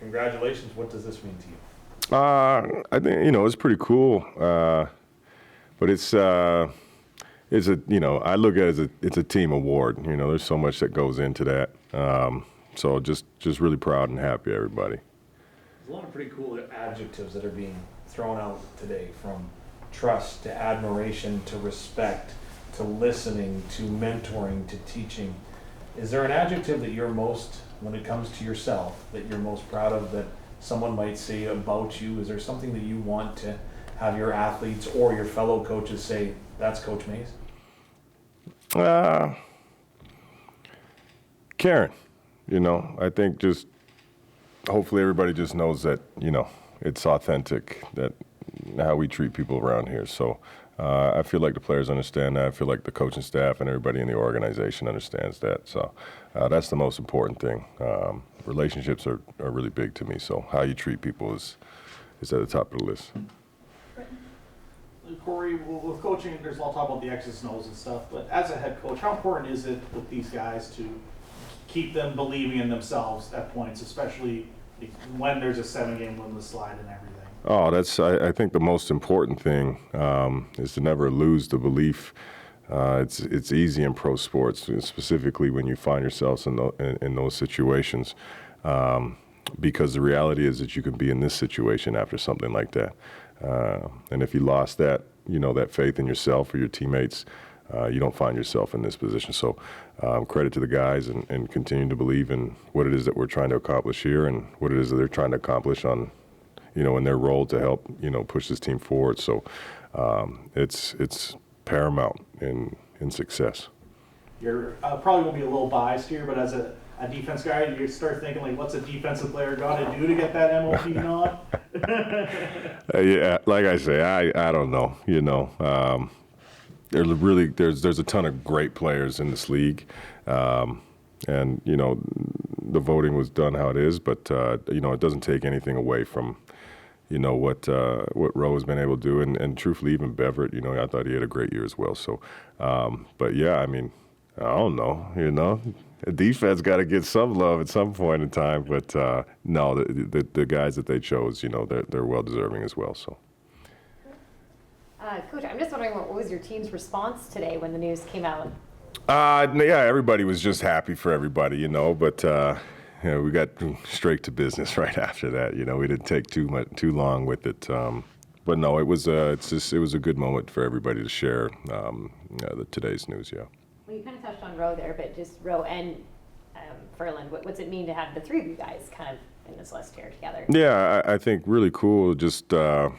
congratulations. What does this mean to you? I think it's pretty cool, but it's a I look at it as it's a team award. There's so much that goes into that. So just really proud and happy, everybody. There's a lot of pretty cool adjectives that are being thrown out today, from trust to admiration to respect to listening to mentoring to teaching. Is there an adjective that you're most, when it comes to yourself, that you're most proud of that someone might say about you? Is there something that you want to have your athletes or your fellow coaches say, that's Coach Mace? Karen, I think just hopefully everybody just knows that, it's authentic, that how we treat people around here. So I feel like the players understand that. I feel like the coaching staff and everybody in the organization understands that. So that's the most important thing. Relationships are really big to me. So how you treat people is at the top of the list. Corey, with coaching, there's a lot of talk about the X's and O's and stuff, but as a head coach, how important is it with these guys to keep them believing in themselves at points, especially when there's a 7-game winless slide and everything? Oh, I think the most important thing is to never lose the belief. It's easy in pro sports, specifically when you find yourselves in those situations, because the reality is that you can be in this situation after something like that. And if you lost that, that faith in yourself or your teammates, you don't find yourself in this position. So credit to the guys and continue to believe in what it is that we're trying to accomplish here and what it is that they're trying to accomplish on, in their role to help, push this team forward. So it's paramount in success. You're probably going to be a little biased here, but as a defense guy, you start thinking, like, what's a defensive player got to do to get that MOP nod? Yeah, like I say, I don't know. There's a ton of great players in this league, and the voting was done how it is, but it doesn't take anything away from what Rowe has been able to do, and truthfully, even Beverett, I thought he had a great year as well. So, but yeah, I mean, I don't know, the defense got to get some love at some point in time, but no, the guys that they chose, they're well deserving as well. So. Coach, I'm just wondering, what was your team's response today when the news came out? Yeah, everybody was just happy for everybody, but we got straight to business right after that. We didn't take too long with it. But no, it was a good moment for everybody to share today's news. Yeah. Well, you kind of touched on Rowe there, but just Rowe and Ferland. What's it mean to have the three of you guys kind of in this list here together? Yeah, I think really cool. Just as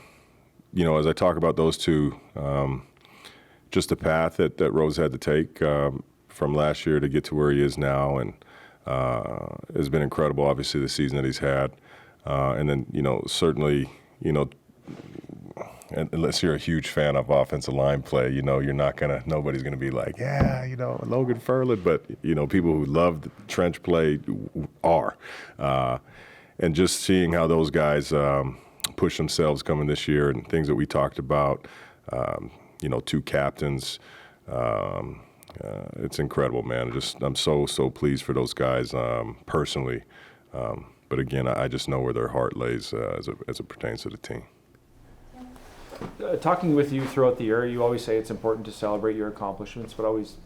I talk about those two, just the path that Rowe's had to take from last year to get to where he is now, and has been incredible. Obviously, the season that he's had, and then certainly unless you're a huge fan of offensive line play, nobody's gonna be like, yeah, Logan Ferland, but people who love the trench play are, and just seeing how those guys push themselves coming this year and things that we talked about, two captains. It's incredible, man. I'm so pleased for those guys personally. But again, I just know where their heart lays as it pertains to the team. Talking with you throughout the year, you always say it's important to celebrate your accomplishments, but always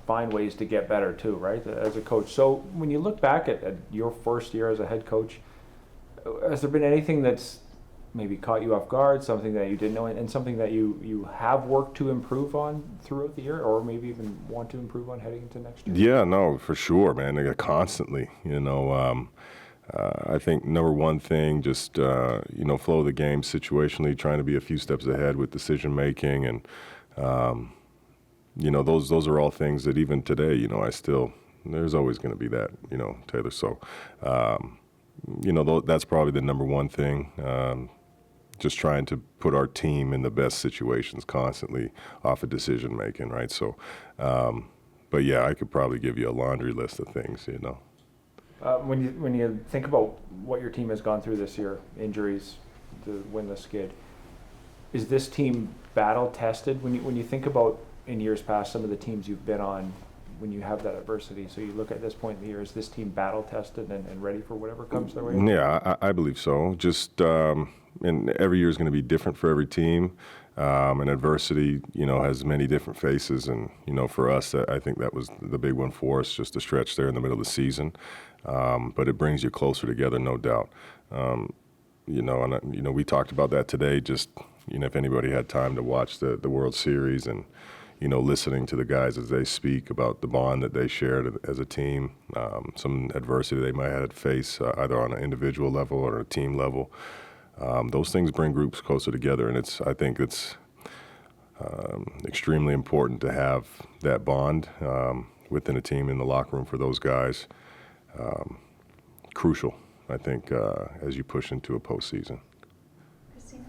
find ways to get better too, right, as a coach. So when you look back at your first year as a head coach, has there been anything that's maybe caught you off guard, something that you didn't know, and something that you have worked to improve on throughout the year, or maybe even want to improve on heading into next year? Yeah, no, for sure, man. Constantly, I think number one thing, just flow of the game situationally, trying to be a few steps ahead with decision making, and those are all things that even today, there's always going to be that, Taylor. So, that's probably the number one thing. Just trying to put our team in the best situations constantly off of decision making, right? So, but yeah, I could probably give you a laundry list of things, When you think about what your team has gone through this year, injuries, to win the skid, is this team battle tested? When you think about in years past some of the teams you've been on, when you have that adversity? So you look at this point in the year, is this team battle tested and ready for whatever comes their way? Yeah, I believe so. Just and every year is going to be different for every team. And adversity, has many different faces. And, for us, I think that was the big one for us, just a stretch there in the middle of the season. But it brings you closer together, no doubt. We talked about that today, just, if anybody had time to watch the World Series and, listening to the guys as they speak about the bond that they shared as a team, some adversity they might have to face either on an individual level or a team level. Those things bring groups closer together, and I think it's extremely important to have that bond within a team in the locker room for those guys. Crucial, I think, as you push into a postseason. Christina,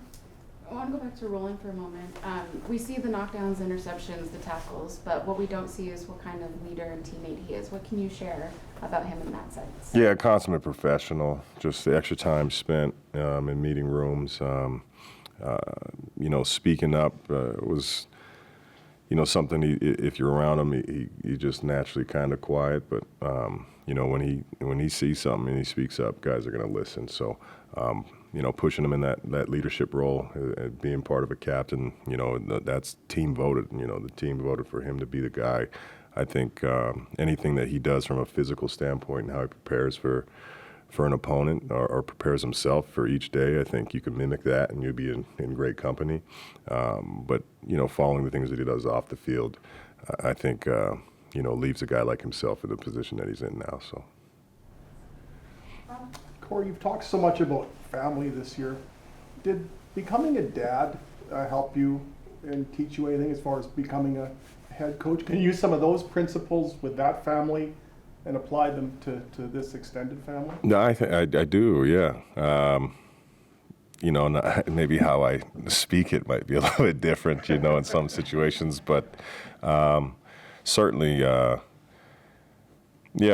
I want to go back to Roland for a moment. We see the knockdowns, interceptions, the tackles, but what we don't see is what kind of leader and teammate he is. What can you share about him in that sense? Yeah, consummate professional. Just the extra time spent in meeting rooms. Speaking up was, something. If you're around him, he just naturally kind of quiet. But when he sees something and he speaks up, guys are going to listen. So, pushing him in that leadership role, being part of a captain, that's team voted. The team voted for him to be the guy. I think anything that he does from a physical standpoint and how he prepares for an opponent or prepares himself for each day, I think you can mimic that and you'll be in great company. But, following the things that he does off the field, I think, leaves a guy like himself in the position that he's in now. So, Corey, you've talked so much about family this year. Did becoming a dad help you and teach you anything as far as becoming a head coach? Can you use some of those principles with that family and apply them to this extended family? No, I do, yeah. Maybe how I speak it might be a little bit different, in some situations, but certainly, yeah,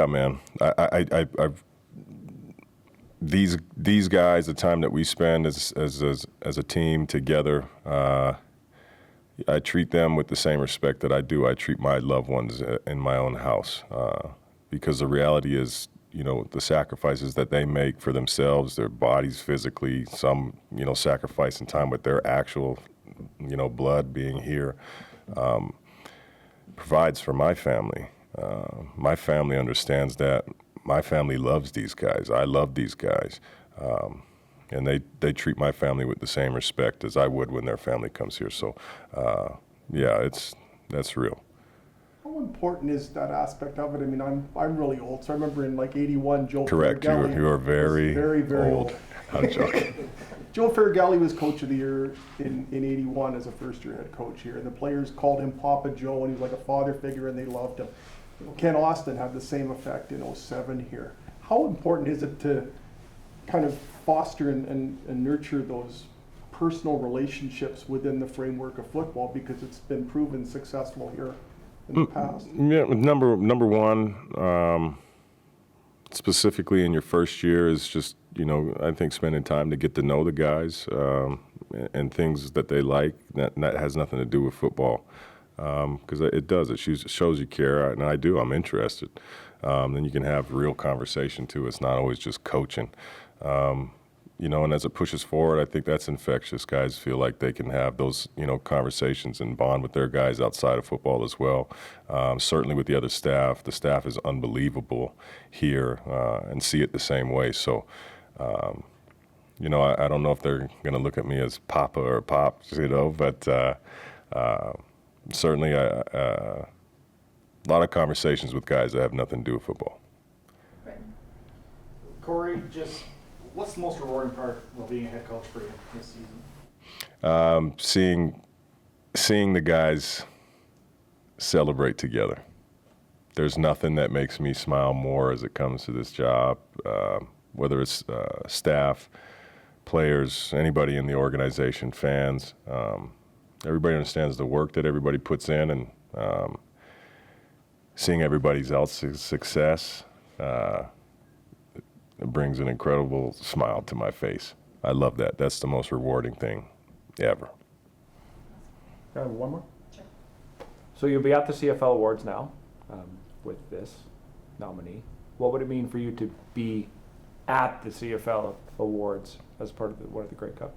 man. I've these guys, the time that we spend as a team together, I treat them with the same respect that I treat my loved ones in my own house, because the reality is, the sacrifices that they make for themselves, their bodies physically, some, sacrificing time with their actual, blood being here, provides for my family. My family understands that. My family loves these guys. I love these guys. And they treat my family with the same respect as I would when their family comes here. So, yeah, that's real. How important is that aspect of it? I mean, I'm really old, so I remember in like '81, Joe Correct. Farragelli You are very, very old. I'm joking. Joe Farragelli was coach of the year in '81 as a first-year head coach here, and the players called him Papa Joe, and he was like a father figure, and they loved him. Ken Austin had the same effect in '07 here. How important is it to kind of foster and nurture those personal relationships within the framework of football, because it's been proven successful here in the past? Yeah, number one, specifically in your first year, is just, I think spending time to get to know the guys and things that they like that has nothing to do with football. Because it does. It shows you care, and I do. I'm interested. Then you can have real conversation too. It's not always just coaching. And as it pushes forward, I think that's infectious. Guys feel like they can have those, conversations and bond with their guys outside of football as well. Certainly with the other staff. The staff is unbelievable here and see it the same way. So, I don't know if they're going to look at me as Papa or Pops, but certainly a lot of conversations with guys that have nothing to do with football. Corey, what's the most rewarding part of being a head coach for you this season? Seeing the guys celebrate together. There's nothing that makes me smile more as it comes to this job, whether it's staff, players, anybody in the organization, fans. Everybody understands the work that everybody puts in, and seeing everybody else's success, it brings an incredible smile to my face. I love that. That's the most rewarding thing ever. One more? Sure. So you'll be at the CFL Awards now. with this nominee? What would it mean for you to be at the CFL awards as part of one of the Grey Cup?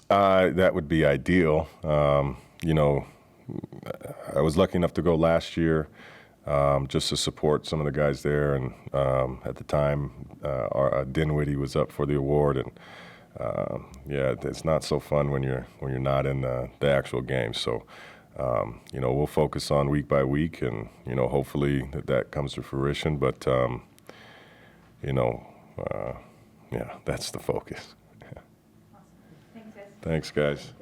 That would be ideal. You know, I was lucky enough to go last year just to support some of the guys there, and at the time, Dinwiddie was up for the award, and yeah, it's not so fun when you're not in the actual game. So, you know, we'll focus on week by week, and you know, hopefully that comes to fruition. But you know, yeah, that's the focus. Awesome. Thanks, guys. Thanks, guys.